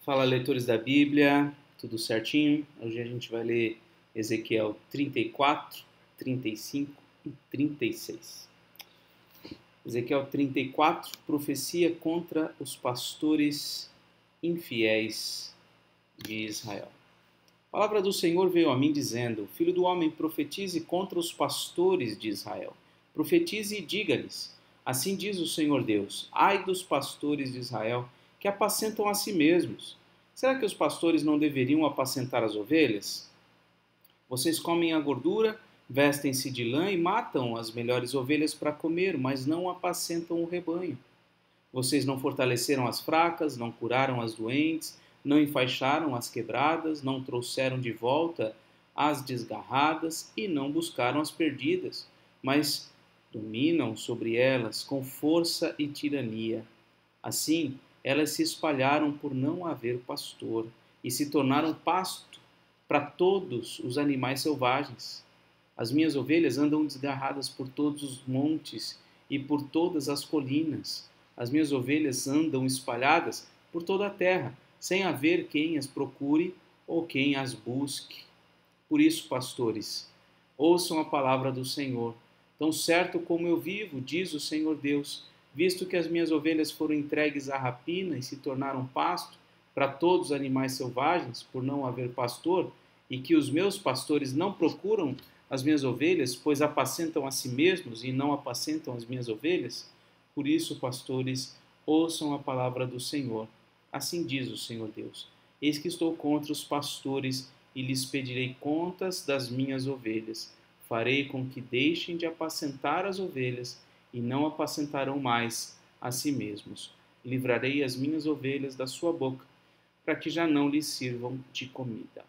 Fala, leitores da Bíblia, tudo certinho? Hoje a gente vai ler Ezequiel 34, 35 e 36. Ezequiel 34, profecia contra os pastores infiéis de Israel. A palavra do Senhor veio a mim dizendo: Filho do homem, profetize contra os pastores de Israel. Profetize e diga-lhes: Assim diz o Senhor Deus: Ai dos pastores de Israel, que apacentam a si mesmos. Será que os pastores não deveriam apacentar as ovelhas? Vocês comem a gordura, vestem-se de lã e matam as melhores ovelhas para comer, mas não apacentam o rebanho. Vocês não fortaleceram as fracas, não curaram as doentes, não enfaixaram as quebradas, não trouxeram de volta as desgarradas e não buscaram as perdidas, mas dominam sobre elas com força e tirania. Assim, elas se espalharam por não haver pastor e se tornaram pasto para todos os animais selvagens. As minhas ovelhas andam desgarradas por todos os montes e por todas as colinas. As minhas ovelhas andam espalhadas por toda a terra, sem haver quem as procure ou quem as busque. Por isso, pastores, ouçam a palavra do Senhor. Tão certo como eu vivo, diz o Senhor Deus, visto que as minhas ovelhas foram entregues à rapina e se tornaram pasto para todos os animais selvagens, por não haver pastor, e que os meus pastores não procuram as minhas ovelhas, pois apacentam a si mesmos e não apacentam as minhas ovelhas, por isso, pastores, ouçam a palavra do Senhor. Assim diz o Senhor Deus: Eis que estou contra os pastores e lhes pedirei contas das minhas ovelhas. Farei com que deixem de apacentar as ovelhas e não apacentarão mais a si mesmos. Livrarei as minhas ovelhas da sua boca, para que já não lhes sirvam de comida.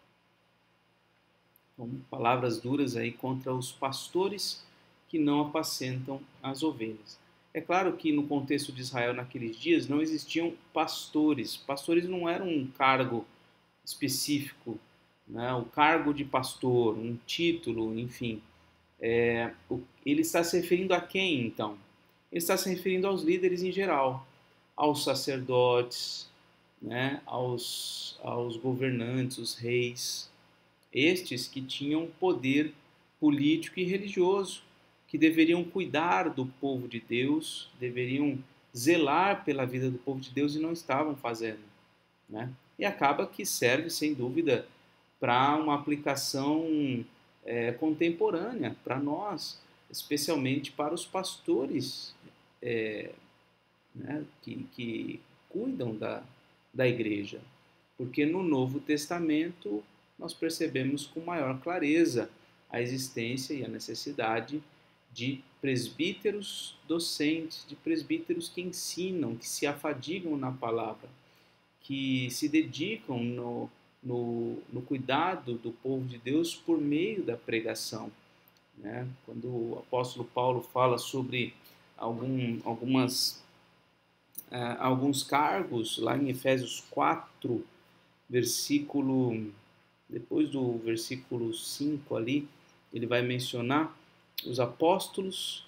Então, palavras duras aí contra os pastores que não apacentam as ovelhas. É claro que no contexto de Israel naqueles dias não existiam pastores. Pastores não eram um cargo específico, né? O cargo de pastor, um título, enfim. Ele está se referindo a quem, então? Ele está se referindo aos líderes em geral, aos sacerdotes, né? aos governantes, os reis, estes que tinham poder político e religioso, que deveriam cuidar do povo de Deus, deveriam zelar pela vida do povo de Deus e não estavam fazendo, né? E acaba que serve, sem dúvida, para uma aplicação contemporânea, para nós, especialmente para os pastores né, que cuidam da igreja. Porque no Novo Testamento nós percebemos com maior clareza a existência e a necessidade de presbíteros docentes, de presbíteros que ensinam, que se afadigam na palavra, que se dedicam no cuidado do povo de Deus por meio da pregação. Né? Quando o apóstolo Paulo fala sobre alguns cargos, lá em Efésios 4, depois do versículo 5 ali, ele vai mencionar os apóstolos,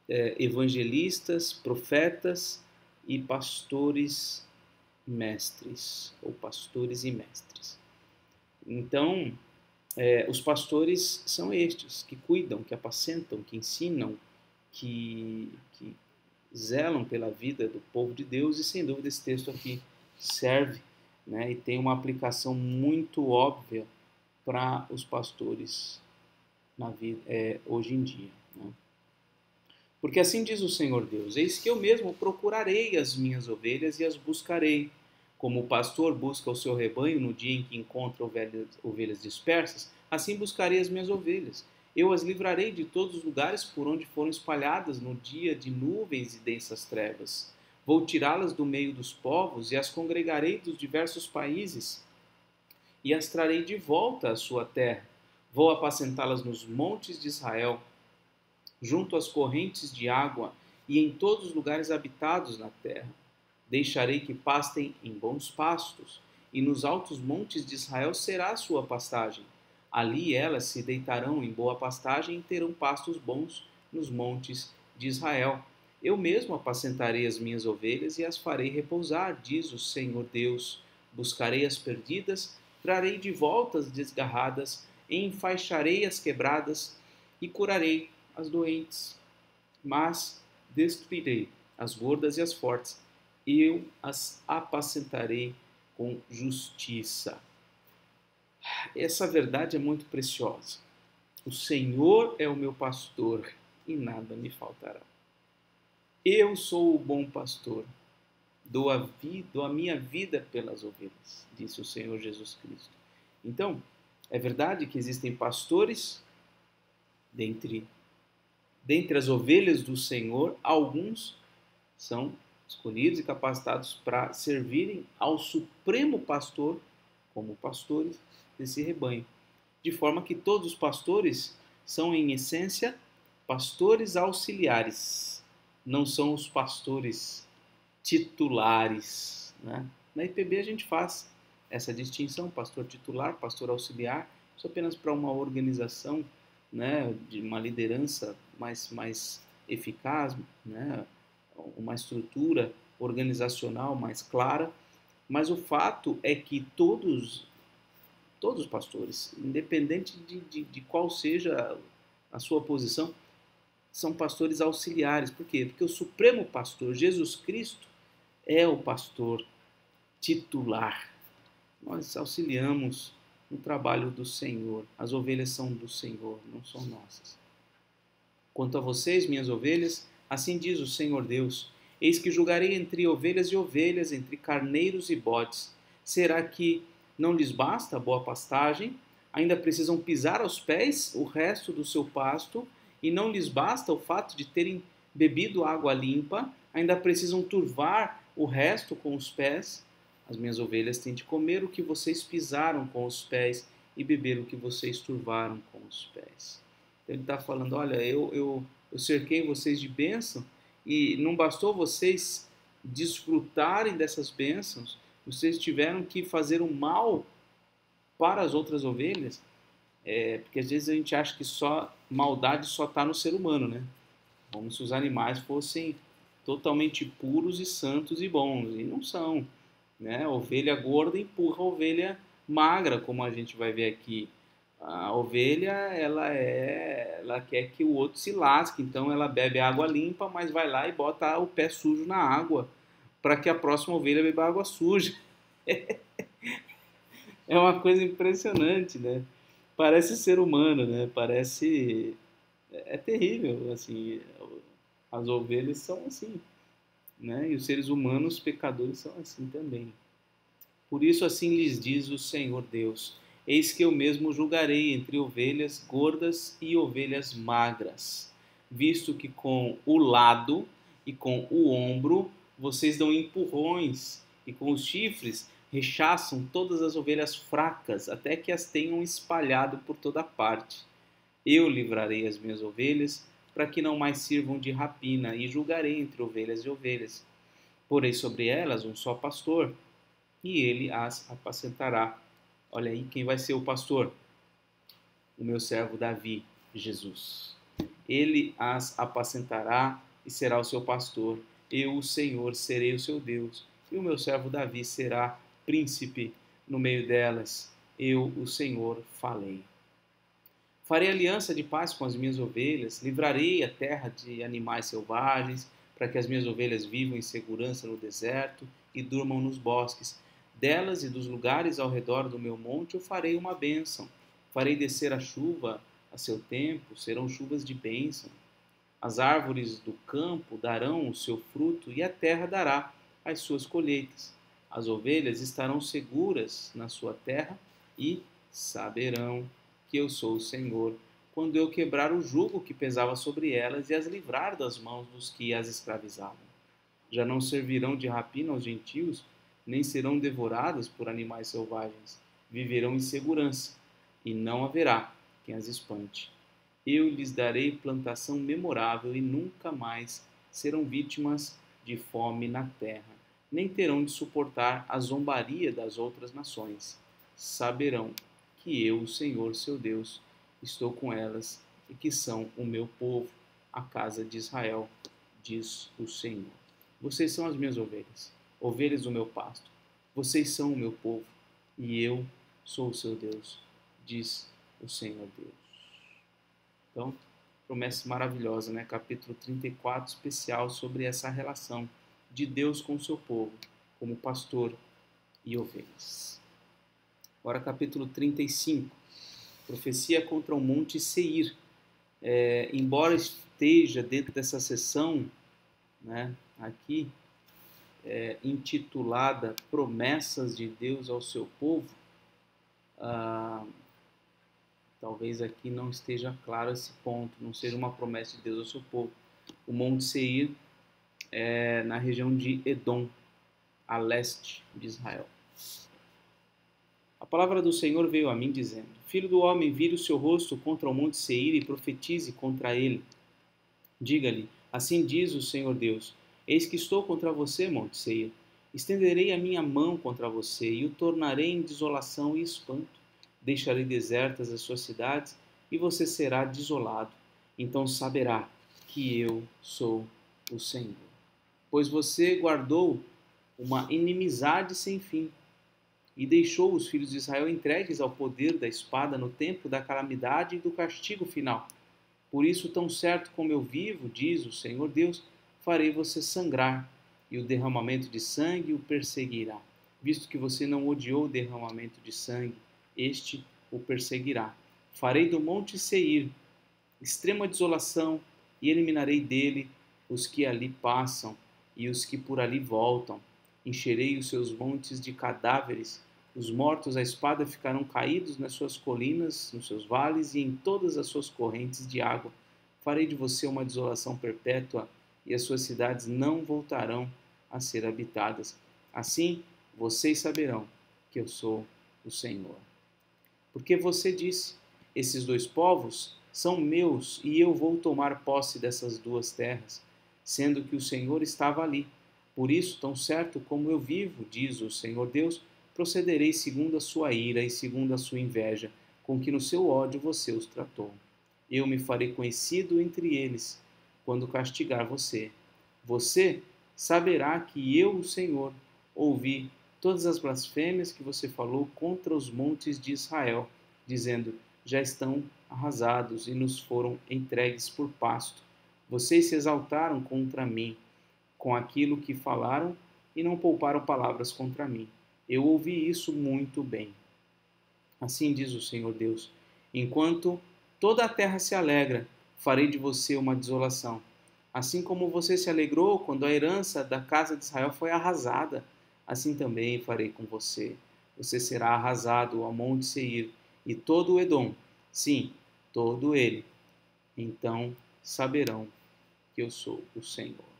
evangelistas, profetas e pastores mestres, ou pastores e mestres. Então, os pastores são estes, que cuidam, que apacentam, que ensinam, que zelam pela vida do povo de Deus, e sem dúvida esse texto aqui serve, né, e tem uma aplicação muito óbvia para os pastores na vida, hoje em dia. Né? Porque assim diz o Senhor Deus: Eis que eu mesmo procurarei as minhas ovelhas e as buscarei, como o pastor busca o seu rebanho no dia em que encontra ovelhas dispersas, assim buscarei as minhas ovelhas. Eu as livrarei de todos os lugares por onde foram espalhadas no dia de nuvens e densas trevas. Vou tirá-las do meio dos povos e as congregarei dos diversos países e as trarei de volta à sua terra. Vou apacentá-las nos montes de Israel, junto às correntes de água e em todos os lugares habitados na terra. Deixarei que pastem em bons pastos, e nos altos montes de Israel será a sua pastagem. Ali elas se deitarão em boa pastagem e terão pastos bons nos montes de Israel. Eu mesmo apacentarei as minhas ovelhas e as farei repousar, diz o Senhor Deus. buscarei as perdidas, trarei de volta as desgarradas, enfaixarei as quebradas e curarei as doentes. Mas destruirei as gordas e as fortes, eu as apacentarei com justiça. Essa verdade é muito preciosa. O Senhor é o meu pastor e nada me faltará. Eu sou o bom pastor, dou a minha vida pelas ovelhas, disse o Senhor Jesus Cristo. Então, é verdade que existem pastores dentre as ovelhas do Senhor, alguns são escolhidos e capacitados para servirem ao Supremo Pastor como pastores desse rebanho. De forma que todos os pastores são, em essência, pastores auxiliares, não são os pastores titulares. Né? Na IPB a gente faz essa distinção, pastor titular, pastor auxiliar, isso apenas para uma organização, né, de uma liderança mais eficaz, né, uma estrutura organizacional mais clara, mas o fato é que todos os pastores, independente de qual seja a sua posição, são pastores auxiliares. Por quê? Porque o Supremo Pastor, Jesus Cristo, é o pastor titular. Nós auxiliamos no trabalho do Senhor. As ovelhas são do Senhor, não são nossas. Quanto a vocês, minhas ovelhas, assim diz o Senhor Deus: eis que julgarei entre ovelhas e ovelhas, entre carneiros e bodes. Será que não lhes basta a boa pastagem? Ainda precisam pisar aos pés o resto do seu pasto? E não lhes basta o fato de terem bebido água limpa? Ainda precisam turvar o resto com os pés? As minhas ovelhas têm de comer o que vocês pisaram com os pés e beber o que vocês turvaram com os pés. Então ele está falando, olha, eu cerquei vocês de bênção e não bastou vocês desfrutarem dessas bênçãos, vocês tiveram que fazer o mal para as outras ovelhas, porque às vezes a gente acha que só maldade só está no ser humano, né? Como se os animais fossem totalmente puros e santos e bons, e não são. Né? A ovelha gorda empurra a ovelha magra, como a gente vai ver aqui. A ovelha, ela quer que o outro se lasque, então ela bebe água limpa, mas vai lá e bota o pé sujo na água, para que a próxima ovelha beba água suja. É uma coisa impressionante, né? Parece ser humano, né? Parece... É terrível, assim. As ovelhas são assim, né? E os seres humanos pecadores são assim também. Por isso assim lhes diz o Senhor Deus: eis que eu mesmo julgarei entre ovelhas gordas e ovelhas magras, visto que com o lado e com o ombro vocês dão empurrões, e com os chifres rechaçam todas as ovelhas fracas, até que as tenham espalhado por toda parte. Eu livrarei as minhas ovelhas, para que não mais sirvam de rapina, e julgarei entre ovelhas e ovelhas. Porei sobre elas um só pastor, e ele as apacentará. Olha aí quem vai ser o pastor: o meu servo Davi, Jesus. Ele as apacentará e será o seu pastor. Eu, o Senhor, serei o seu Deus, e o meu servo Davi será príncipe no meio delas. Eu, o Senhor, falei. Farei aliança de paz com as minhas ovelhas, livrarei a terra de animais selvagens, para que as minhas ovelhas vivam em segurança no deserto e durmam nos bosques. Delas e dos lugares ao redor do meu monte eu farei uma bênção. Farei descer a chuva a seu tempo, serão chuvas de bênção. As árvores do campo darão o seu fruto e a terra dará as suas colheitas. As ovelhas estarão seguras na sua terra e saberão que eu sou o Senhor, quando eu quebrar o jugo que pesava sobre elas e as livrar das mãos dos que as escravizavam. Já não servirão de rapina aos gentios, nem serão devoradas por animais selvagens. Viverão em segurança, e não haverá quem as espante. Eu lhes darei plantação memorável e nunca mais serão vítimas de fome na terra, nem terão de suportar a zombaria das outras nações. Saberão que eu, o Senhor, seu Deus, estou com elas e que são o meu povo, a casa de Israel, diz o Senhor. Vocês são as minhas ovelhas, ovelhas do meu pasto. Vocês são o meu povo, e eu sou o seu Deus, diz o Senhor Deus. Então, promessa maravilhosa, né? Capítulo 34, especial sobre essa relação de Deus com o seu povo, como pastor e ovelhas. Agora, capítulo 35, profecia contra o Monte Seir. Embora esteja dentro dessa sessão, né, aqui, intitulada Promessas de Deus ao seu povo, talvez aqui não esteja claro esse ponto, não seja uma promessa de Deus ao seu povo. O Monte Seir é na região de Edom, a leste de Israel. A palavra do Senhor veio a mim dizendo: Filho do homem, vire o seu rosto contra o Monte Seir e profetize contra ele. Diga-lhe: assim diz o Senhor Deus: eis que estou contra você, Monte Seir. Estenderei a minha mão contra você e o tornarei em desolação e espanto. Deixarei desertas as suas cidades e você será desolado. Então saberá que eu sou o Senhor. Pois você guardou uma inimizade sem fim e deixou os filhos de Israel entregues ao poder da espada no tempo da calamidade e do castigo final. Por isso, tão certo como eu vivo, diz o Senhor Deus, farei você sangrar, e o derramamento de sangue o perseguirá. Visto que você não odiou o derramamento de sangue, este o perseguirá. Farei do monte Seir extrema desolação, e eliminarei dele os que ali passam e os que por ali voltam. Encherei os seus montes de cadáveres. Os mortos à espada ficarão caídos nas suas colinas, nos seus vales e em todas as suas correntes de água. Farei de você uma desolação perpétua e as suas cidades não voltarão a ser habitadas. Assim, vocês saberão que eu sou o Senhor. Porque você disse: esses dois povos são meus e eu vou tomar posse dessas duas terras, sendo que o Senhor estava ali. Por isso, tão certo como eu vivo, diz o Senhor Deus, procederei segundo a sua ira e segundo a sua inveja, com que no seu ódio você os tratou. Eu me farei conhecido entre eles, quando castigar você. Você saberá que eu, o Senhor, ouvi todas as blasfêmias que você falou contra os montes de Israel, dizendo: já estão arrasados e nos foram entregues por pasto. Vocês se exaltaram contra mim com aquilo que falaram e não pouparam palavras contra mim. Eu ouvi isso muito bem. Assim diz o Senhor Deus: enquanto toda a terra se alegra, farei de você uma desolação. Assim como você se alegrou quando a herança da casa de Israel foi arrasada, assim também farei com você. Você será arrasado ao monte Seir e todo o Edom, sim, todo ele. Então saberão que eu sou o Senhor.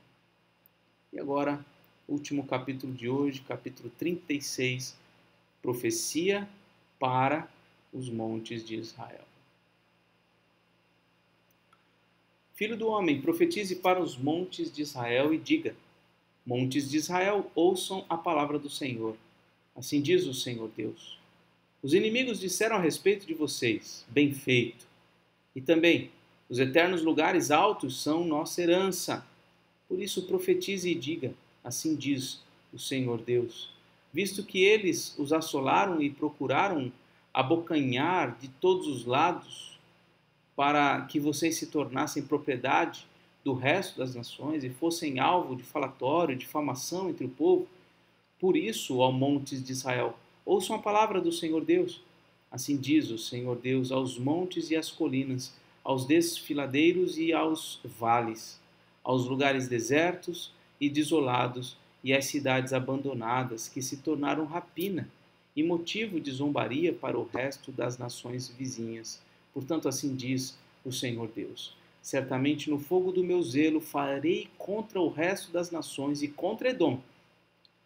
E agora, último capítulo de hoje, capítulo 36, profecia para os montes de Israel. Filho do homem, profetize para os montes de Israel e diga: montes de Israel, ouçam a palavra do Senhor. Assim diz o Senhor Deus: os inimigos disseram a respeito de vocês: bem feito. E também: os eternos lugares altos são nossa herança. Por isso profetize e diga: assim diz o Senhor Deus: visto que eles os assolaram e procuraram abocanhar de todos os lados, para que vocês se tornassem propriedade do resto das nações e fossem alvo de falatório, difamação entre o povo, por isso, ó montes de Israel, ouçam a palavra do Senhor Deus. Assim diz o Senhor Deus aos montes e às colinas, aos desfiladeiros e aos vales, aos lugares desertos e desolados e às cidades abandonadas que se tornaram rapina e motivo de zombaria para o resto das nações vizinhas. Portanto, assim diz o Senhor Deus: certamente no fogo do meu zelo farei contra o resto das nações e contra Edom.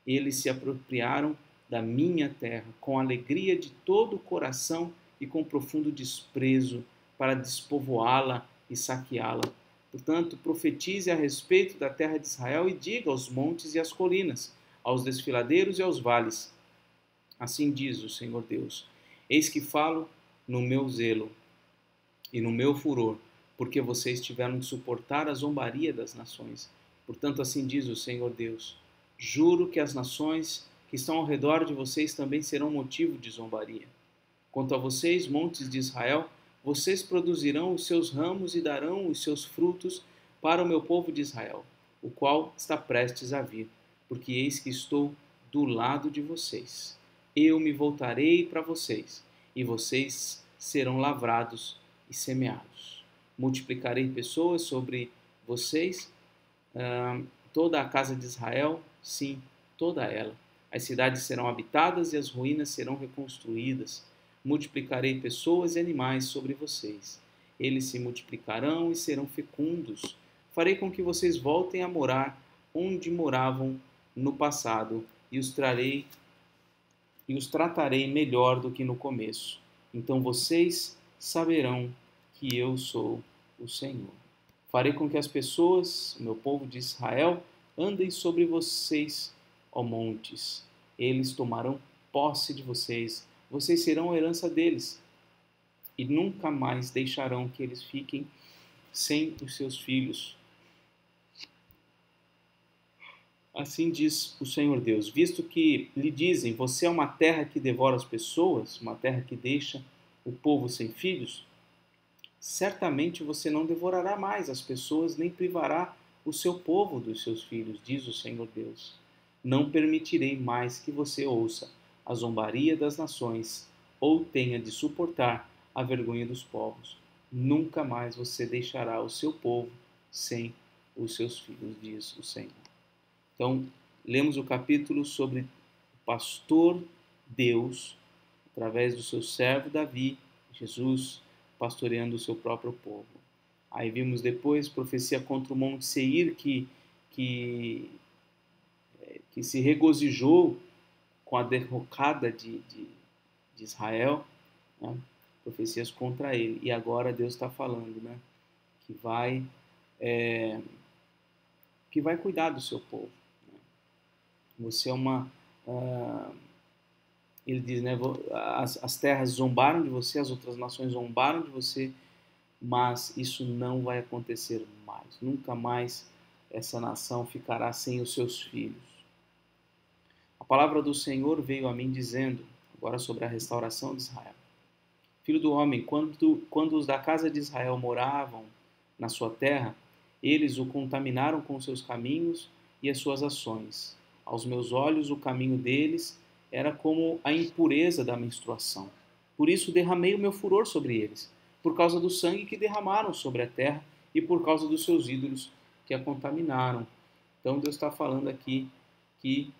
Eles se apropriaram da minha terra com alegria de todo o coração e com profundo desprezo para despovoá-la e saqueá-la. Portanto, profetize a respeito da terra de Israel e diga aos montes e às colinas, aos desfiladeiros e aos vales: assim diz o Senhor Deus: eis que falo no meu zelo e no meu furor, porque vocês tiveram de suportar a zombaria das nações. Portanto, assim diz o Senhor Deus: juro que as nações que estão ao redor de vocês também serão motivo de zombaria. Quanto a vocês, montes de Israel, vocês produzirão os seus ramos e darão os seus frutos para o meu povo de Israel, o qual está prestes a vir, porque eis que estou do lado de vocês. Eu me voltarei para vocês, e vocês serão lavrados e semeados. Multiplicarei pessoas sobre vocês, toda a casa de Israel, sim, toda ela. As cidades serão habitadas e as ruínas serão reconstruídas. Multiplicarei pessoas e animais sobre vocês. Eles se multiplicarão e serão fecundos. Farei com que vocês voltem a morar onde moravam no passado e os tratarei melhor do que no começo. Então vocês saberão que eu sou o Senhor. Farei com que as pessoas, o meu povo de Israel, andem sobre vocês, ó montes. Eles tomarão posse de vocês. Vocês serão a herança deles. E nunca mais deixarão que eles fiquem sem os seus filhos. Assim diz o Senhor Deus, visto que lhe dizem, você é uma terra que devora as pessoas, uma terra que deixa o povo sem filhos, certamente você não devorará mais as pessoas, nem privará o seu povo dos seus filhos, diz o Senhor Deus. Não permitirei mais que você ouça a zombaria das nações, ou tenha de suportar a vergonha dos povos. Nunca mais você deixará o seu povo sem os seus filhos, diz o Senhor. Então, lemos o capítulo sobre o pastor Deus, através do seu servo Davi, Jesus, pastoreando o seu próprio povo. Aí vimos depois profecia contra o Monte Seir, que se regozijou com a derrocada de Israel, né? Profecias contra ele. E agora Deus está falando, né? Que vai cuidar do seu povo. Você é uma... ele diz, né? As terras zombaram de você, as outras nações zombaram de você, mas isso não vai acontecer mais. Nunca mais essa nação ficará sem os seus filhos. A palavra do Senhor veio a mim dizendo, agora sobre a restauração de Israel. Filho do homem, quando os da casa de Israel moravam na sua terra, eles o contaminaram com seus caminhos e as suas ações. Aos meus olhos, o caminho deles era como a impureza da menstruação. Por isso derramei o meu furor sobre eles, por causa do sangue que derramaram sobre a terra e por causa dos seus ídolos que a contaminaram. Então Deus está falando aqui que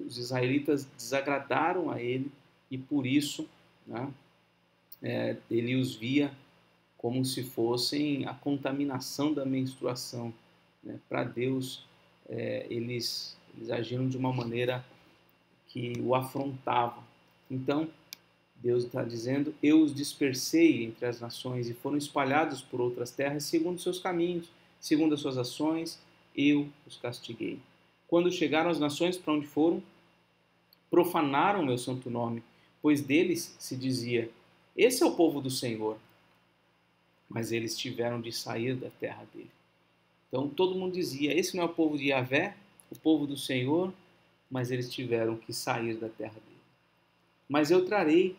os israelitas desagradaram a ele e por isso, né, ele os via como se fossem a contaminação da menstruação. Né? Para Deus, eles agiram de uma maneira que o afrontava. Então, Deus está dizendo, eu os dispersei entre as nações e foram espalhados por outras terras segundo seus caminhos, segundo as suas ações, eu os castiguei. Quando chegaram as nações para onde foram, profanaram meu santo nome, pois deles se dizia, esse é o povo do Senhor. Mas eles tiveram de sair da terra dele. Então todo mundo dizia, esse não é o povo de Yahvé, o povo do Senhor, mas eles tiveram que sair da terra dele. Mas eu tratei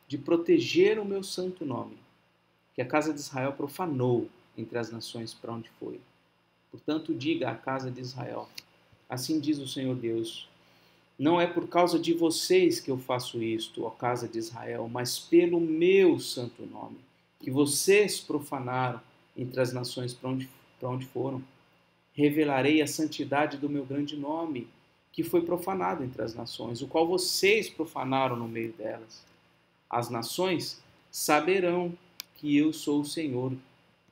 de proteger o meu santo nome, que a casa de Israel profanou entre as nações para onde foi. Portanto, diga à casa de Israel, assim diz o Senhor Deus, não é por causa de vocês que eu faço isto, ó casa de Israel, mas pelo meu santo nome, que vocês profanaram entre as nações para onde foram. Revelarei a santidade do meu grande nome, que foi profanado entre as nações, o qual vocês profanaram no meio delas. As nações saberão que eu sou o Senhor,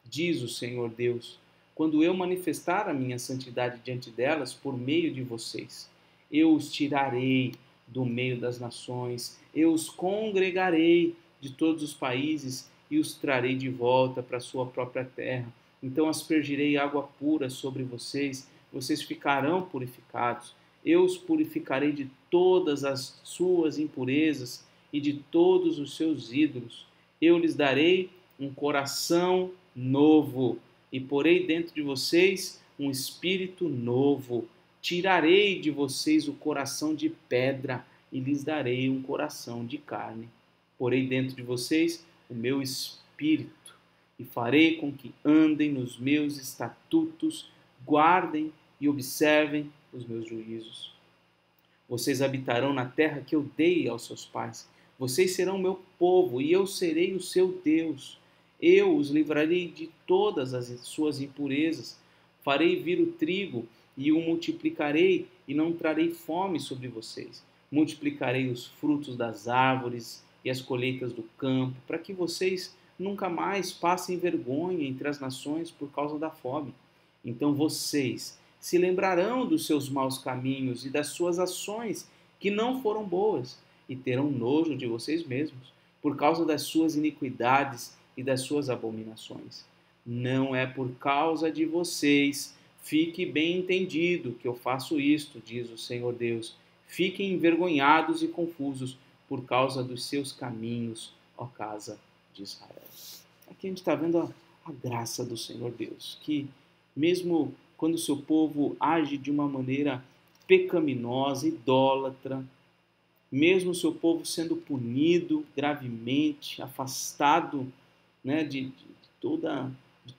diz o Senhor Deus, quando eu manifestar a minha santidade diante delas por meio de vocês. Eu os tirarei do meio das nações, eu os congregarei de todos os países e os trarei de volta para a sua própria terra. Então aspergirei água pura sobre vocês, vocês ficarão purificados. Eu os purificarei de todas as suas impurezas e de todos os seus ídolos. Eu lhes darei um coração novo e porei dentro de vocês um espírito novo. Tirarei de vocês o coração de pedra e lhes darei um coração de carne. Porei dentro de vocês o meu espírito e farei com que andem nos meus estatutos, guardem e observem os meus juízos. Vocês habitarão na terra que eu dei aos seus pais. Vocês serão meu povo e eu serei o seu Deus. Eu os livrarei de todas as suas impurezas. Farei vir o trigo e o multiplicarei e não trarei fome sobre vocês. Multiplicarei os frutos das árvores e as colheitas do campo, para que vocês nunca mais passem vergonha entre as nações por causa da fome. Então vocês se lembrarão dos seus maus caminhos e das suas ações que não foram boas, e terão nojo de vocês mesmos, por causa das suas iniquidades e das suas abominações. Não é por causa de vocês, fique bem entendido que eu faço isto, diz o Senhor Deus. Fiquem envergonhados e confusos por causa dos seus caminhos, ó casa de Israel. Aqui a gente está vendo a graça do Senhor Deus, que mesmo quando o seu povo age de uma maneira pecaminosa, idólatra, mesmo o seu povo sendo punido gravemente, afastado, né, de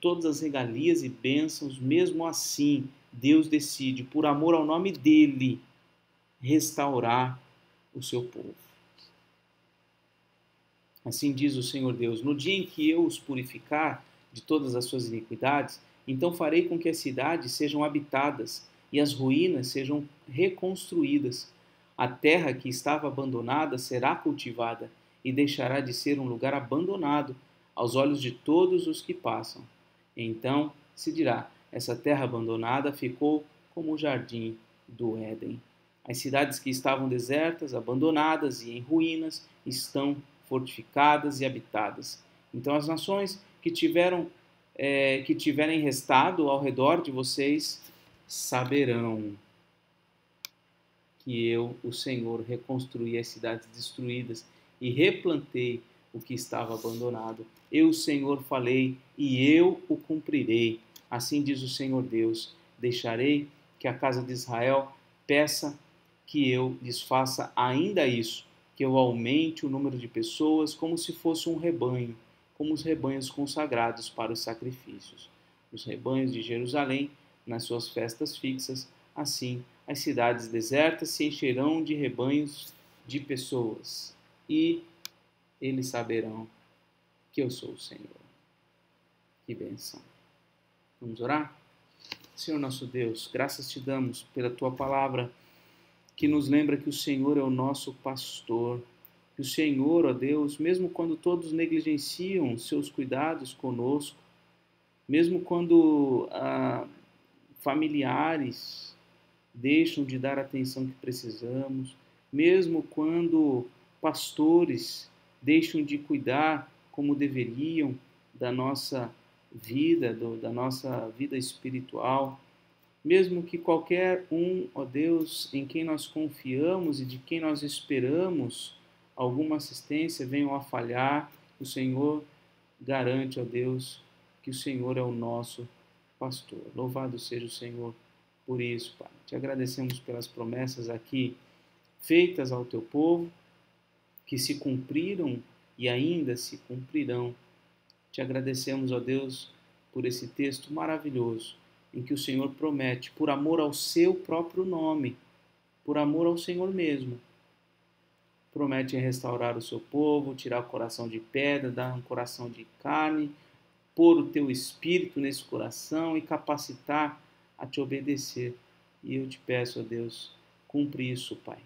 todas as regalias e bênçãos, mesmo assim, Deus decide, por amor ao nome dele, restaurar o seu povo. Assim diz o Senhor Deus: no dia em que eu os purificar de todas as suas iniquidades, então farei com que as cidades sejam habitadas e as ruínas sejam reconstruídas. A terra que estava abandonada será cultivada e deixará de ser um lugar abandonado aos olhos de todos os que passam. Então se dirá: essa terra abandonada ficou como o jardim do Éden. As cidades que estavam desertas, abandonadas e em ruínas estão fortificadas e habitadas. Então as nações que tiverem restado ao redor de vocês saberão que eu, o Senhor, reconstruí as cidades destruídas e replantei o que estava abandonado. Eu, o Senhor, falei e eu o cumprirei. Assim diz o Senhor Deus: deixarei que a casa de Israel peça que eu lhes faça ainda isso, que eu aumente o número de pessoas como se fosse um rebanho, como os rebanhos consagrados para os sacrifícios. Os rebanhos de Jerusalém, nas suas festas fixas, assim as cidades desertas se encherão de rebanhos de pessoas, e eles saberão que eu sou o Senhor. Que bênção! Vamos orar? Senhor nosso Deus, graças te damos pela tua palavra, que nos lembra que o Senhor é o nosso pastor, que o Senhor, ó Deus, mesmo quando todos negligenciam seus cuidados conosco, mesmo quando familiares deixam de dar a atenção que precisamos, mesmo quando pastores deixam de cuidar como deveriam da nossa vida, da nossa vida espiritual, mesmo que qualquer um, ó Deus, em quem nós confiamos e de quem nós esperamos alguma assistência venham a falhar, o Senhor garante, ó Deus, que o Senhor é o nosso pastor. Louvado seja o Senhor por isso, Pai. Te agradecemos pelas promessas aqui feitas ao teu povo, que se cumpriram e ainda se cumprirão. Te agradecemos, ó Deus, por esse texto maravilhoso, em que o Senhor promete, por amor ao seu próprio nome, por amor ao Senhor mesmo, promete restaurar o seu povo, tirar o coração de pedra, dar um coração de carne, pôr o teu espírito nesse coração e capacitar a te obedecer. E eu te peço, ó Deus, cumpre isso, Pai.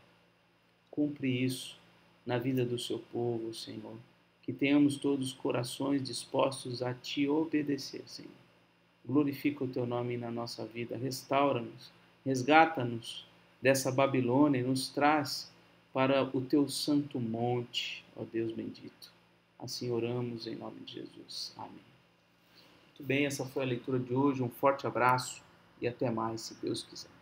Cumpre isso na vida do seu povo, Senhor. Que tenhamos todos os corações dispostos a te obedecer, Senhor. Glorifica o teu nome na nossa vida, restaura-nos, resgata-nos dessa Babilônia e nos traz para o teu santo monte, ó Deus bendito. Assim oramos em nome de Jesus. Amém. Muito bem, essa foi a leitura de hoje. Um forte abraço e até mais, se Deus quiser.